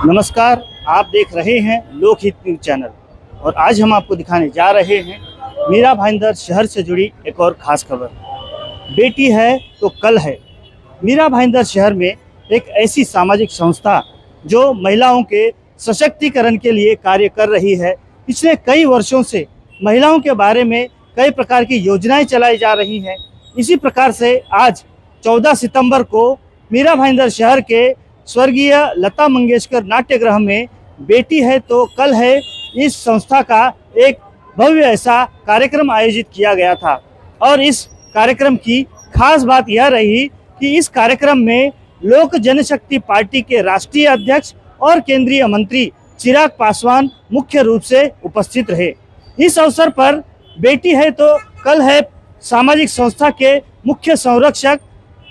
नमस्कार, आप देख रहे हैं लोकहित न्यूज चैनल और आज हम आपको दिखाने जा रहे हैं मीरा भाईंदर शहर से जुड़ी एक और ख़ास खबर। बेटी है तो कल है। मीरा भाईंदर शहर में एक ऐसी सामाजिक संस्था जो महिलाओं के सशक्तिकरण के लिए कार्य कर रही है। पिछले कई वर्षों से महिलाओं के बारे में कई प्रकार की योजनाएं चलाई जा रही हैं। इसी प्रकार से आज 14 सितंबर को मीरा भाईंदर शहर के स्वर्गीय लता मंगेशकर नाट्यगृह में बेटी है तो कल है इस संस्था का एक भव्य ऐसा कार्यक्रम आयोजित किया गया था। और इस कार्यक्रम की खास बात यह रही कि इस कार्यक्रम में लोक जनशक्ति पार्टी के राष्ट्रीय अध्यक्ष और केंद्रीय मंत्री चिराग पासवान मुख्य रूप से उपस्थित रहे। इस अवसर पर बेटी है तो कल है सामाजिक संस्था के मुख्य संरक्षक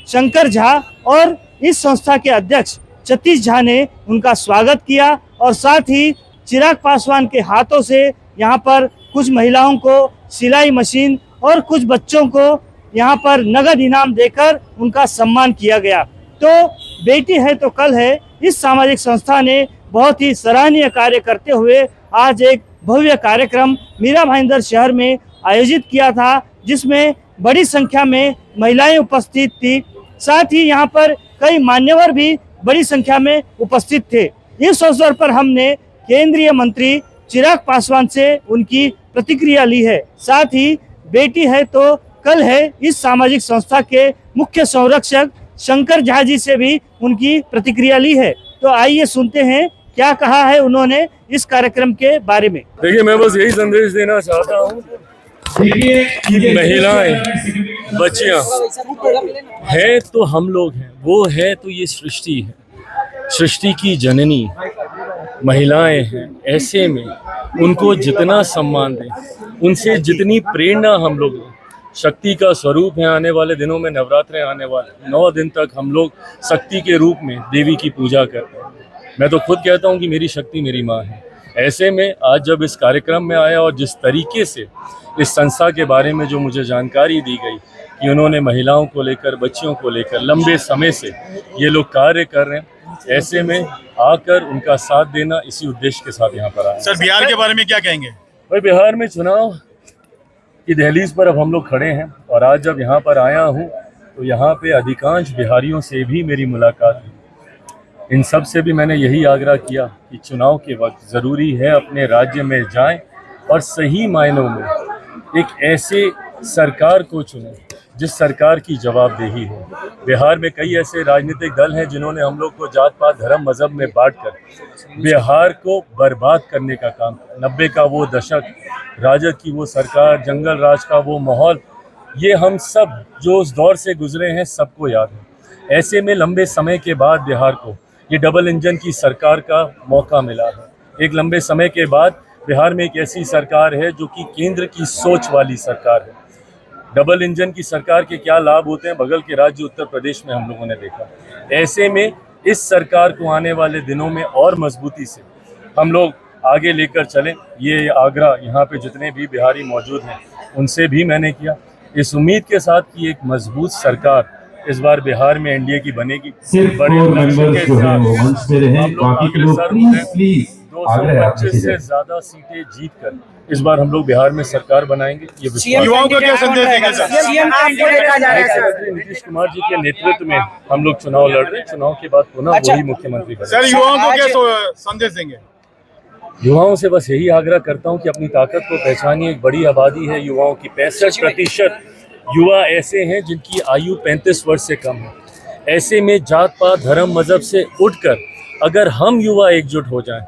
शंकर झा और इस संस्था के अध्यक्ष सतीश झा ने उनका स्वागत किया और साथ ही चिराग पासवान के हाथों से यहाँ पर कुछ महिलाओं को सिलाई मशीन और कुछ बच्चों को यहाँ पर नगद इनाम देकर उनका सम्मान किया गया। तो बेटी है तो कल है इस सामाजिक संस्था ने बहुत ही सराहनीय कार्य करते हुए आज एक भव्य कार्यक्रम मीरा भाईंदर शहर में आयोजित किया था, जिसमें बड़ी संख्या में महिलाएं उपस्थित थी। साथ ही यहाँ पर कई मान्यवर भी बड़ी संख्या में उपस्थित थे। इस अवसर पर हमने केंद्रीय मंत्री चिराग पासवान से उनकी प्रतिक्रिया ली है। साथ ही बेटी है तो कल है इस सामाजिक संस्था के मुख्य संरक्षक शंकर झा जी से भी उनकी प्रतिक्रिया ली है। तो आइए सुनते हैं क्या कहा है उन्होंने इस कार्यक्रम के बारे में। देखिए, मैं बस यही संदेश देना चाहता हूँ कि महिलाएं, बच्चियां है तो हम लोग हैं, वो है तो ये सृष्टि है, सृष्टि की जननी महिलाएं हैं। ऐसे में उनको जितना सम्मान दें, उनसे जितनी प्रेरणा हम लोग लें। शक्ति का स्वरूप है। आने वाले दिनों में नवरात्रे आने वाले 9 दिन तक हम लोग शक्ति के रूप में देवी की पूजा करते हैं। मैं तो खुद कहता हूँ कि मेरी शक्ति मेरी माँ है। ऐसे में आज जब इस कार्यक्रम में आया और जिस तरीके से इस संस्था के बारे में जो मुझे जानकारी दी गई कि उन्होंने महिलाओं को लेकर, बच्चियों को लेकर लंबे समय से ये लोग कार्य कर रहे हैं, ऐसे में आकर उनका साथ देना इसी उद्देश्य के साथ यहाँ पर आया। सर, बिहार के बारे में क्या कहेंगे? भाई, बिहार में चुनाव की दहलीज पर अब हम लोग खड़े हैं और आज जब यहाँ पर आया हूँ तो यहाँ पे अधिकांश बिहारियों से भी मेरी मुलाकात हुई। इन सब से भी मैंने यही आग्रह किया कि चुनाव के वक्त ज़रूरी है अपने राज्य में जाएं और सही मायनों में एक ऐसे सरकार को चुनें जिस सरकार की जवाबदेही हो। बिहार में कई ऐसे राजनीतिक दल हैं जिन्होंने हम लोग को जात पात धर्म मजहब में बांटकर बिहार को बर्बाद करने का काम किया। 90 का वो दशक, राजद की वो सरकार, जंगल राज का वो माहौल, ये हम सब जो उस दौर से गुजरे हैं सबको याद है। ऐसे में लंबे समय के बाद बिहार को ये डबल इंजन की सरकार का मौका मिला है। एक लंबे समय के बाद बिहार में एक ऐसी सरकार है जो कि केंद्र की सोच वाली सरकार है। डबल इंजन की सरकार के क्या लाभ होते हैं बगल के राज्य उत्तर प्रदेश में हम लोगों ने देखा। ऐसे में इस सरकार को आने वाले दिनों में और मजबूती से हम लोग आगे लेकर चलें, ये आग्रह यहाँ पे जितने भी बिहारी मौजूद हैं उनसे भी मैंने किया, इस उम्मीद के साथ कि एक मजबूत सरकार इस बार बिहार में एनडीए की बनेगी। बड़े लक्ष्य के साथ हम लोग अग्रसर हैं। 225 से ज्यादा सीटें जीतकर इस बार हम लोग बिहार में सरकार बनाएंगे। ये युवाओं को क्या संदेश देंगे सर? मुख्यमंत्री नीतीश कुमार जी के नेतृत्व में हम लोग चुनाव लड़ रहे हैं। चुनाव के बाद पुनः वही मुख्यमंत्री बने। सर, युवाओं को क्या संदेश देंगे? युवाओं से बस यही आग्रह करता हूं कि अपनी ताकत को पहचानिए। एक बड़ी आबादी है युवाओं की, 65% युवा ऐसे हैं जिनकी आयु 35 वर्ष से कम है। ऐसे में जात पात धर्म मजहब से उठकर अगर हम युवा एकजुट हो जाएं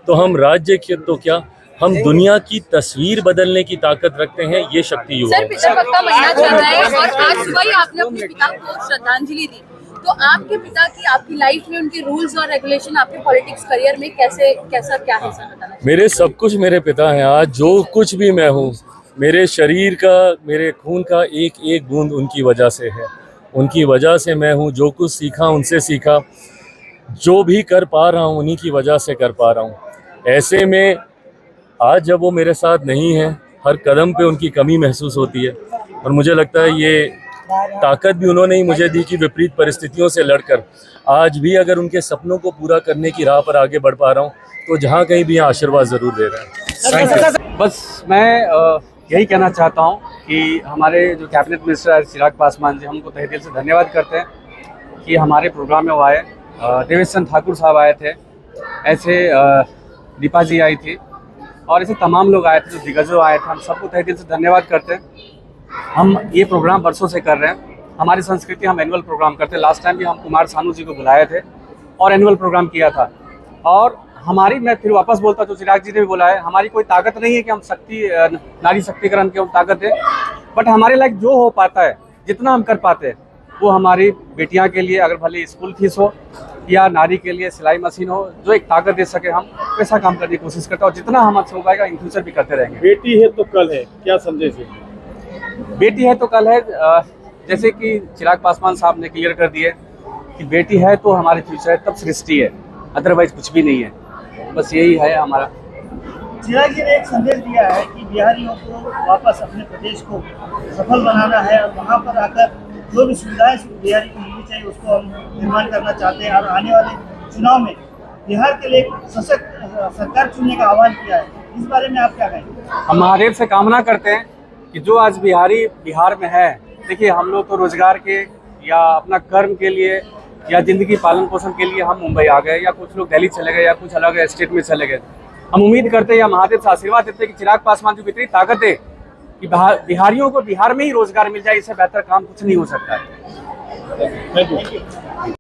तो हम राज्य के तो क्या, हम दुनिया की तस्वीर बदलने की ताकत रखते हैं। ये शक्ति युवा है। सर, पिता महीना चल रहा है और आज सुबह ही आपने अपने पिता को श्रद्धांजलि दी। तो आपके पिता की आपकी लाइफ में उनके रूल्स और रेगुलेशन आपके पॉलिटिक्स करियर में कैसा क्या है सर, बताना? मेरे सब कुछ मेरे पिता हैं। आज जो कुछ भी मैं हूँ, मेरे शरीर का, मेरे खून का एक एक बूंद उनकी वजह से है। उनकी वजह से मैं हूँ। जो कुछ सीखा उनसे सीखा, जो भी कर पा रहा हूँ उन्हीं की वजह से कर पा रहा हूँ। ऐसे में आज जब वो मेरे साथ नहीं है, हर कदम पे उनकी कमी महसूस होती है और मुझे लगता है ये ताकत भी उन्होंने ही मुझे दी कि विपरीत परिस्थितियों से लड़कर आज भी अगर उनके सपनों को पूरा करने की राह पर आगे बढ़ पा रहा हूँ तो जहाँ कहीं भी यहाँ आशीर्वाद ज़रूर दे रहे हैं। Thank you. बस मैं यही कहना चाहता हूँ कि हमारे जो कैबिनेट मिनिस्टर चिराग पासवान जी, हमको तहे दिल से धन्यवाद करते हैं कि हमारे प्रोग्राम में वो आए। देवेश चंद्र ठाकुर साहब आए थे, ऐसे दीपा जी आई थी और ऐसे तमाम लोग आए थे, जो दिग्गजों आए थे। हम सबको तहे दिल से धन्यवाद करते हैं। हम ये प्रोग्राम बरसों से कर रहे हैं। हमारी संस्कृति, हम एनुअल प्रोग्राम करते हैं। लास्ट टाइम भी हम कुमार सानू जी को बुलाए थे और एनुअल प्रोग्राम किया था। और हमारी, मैं फिर वापस बोलता जो चिराग जी ने भी बोला है, हमारी कोई ताकत नहीं है कि हम नारी शक्तिकरण की हम ताकत है, बट हमारे लायक जो हो पाता है, जितना हम कर पाते हैं, वो हमारी बेटियां के लिए, अगर भले स्कूल फीस हो या नारी के लिए सिलाई मशीन हो, जो एक ताकत दे सके, हम वैसा काम करने की कोशिश करते हैं और जितना हमसे हो पाएगा इन फ्यूचर भी करते रहेंगे। बेटी है तो कल है, क्या संदेश है? बेटी है तो कल है, जैसे कि चिराग पासवान साहब ने क्लियर कर दिए कि बेटी है तो हमारे फ्यूचर है, तब सृष्टि है, अदरवाइज कुछ भी नहीं है। बस यही है हमारा। चिराग जी ने एक संदेश दिया है कि बिहारियों को वापस अपने प्रदेश को सफल बनाना है और वहाँ पर आकर जो भी सुविधाएं बिहारी को मिलनी चाहिए उसको हम निर्माण करना चाहते हैं और आने वाले चुनाव में बिहार के लिए एक सशक्त सरकार चुनने का आह्वान किया है। इस बारे में आप क्या कहेंगे? हम महादेव से कामना करते हैं कि जो आज बिहारी बिहार में है, देखिए हम लोग तो रोजगार के या अपना कर्म के लिए या जिंदगी पालन पोषण के लिए हम मुंबई आ गए, या कुछ लोग दिल्ली चले गए, या कुछ अलग स्टेट में चले गए। हम उम्मीद करते हैं या महादेव से आशीर्वाद देते हैं कि चिराग पासवान जी को इतनी ताकत है कि बिहारियों को बिहार में ही रोजगार मिल जाए। इससे बेहतर काम कुछ नहीं हो सकता है। Thank you.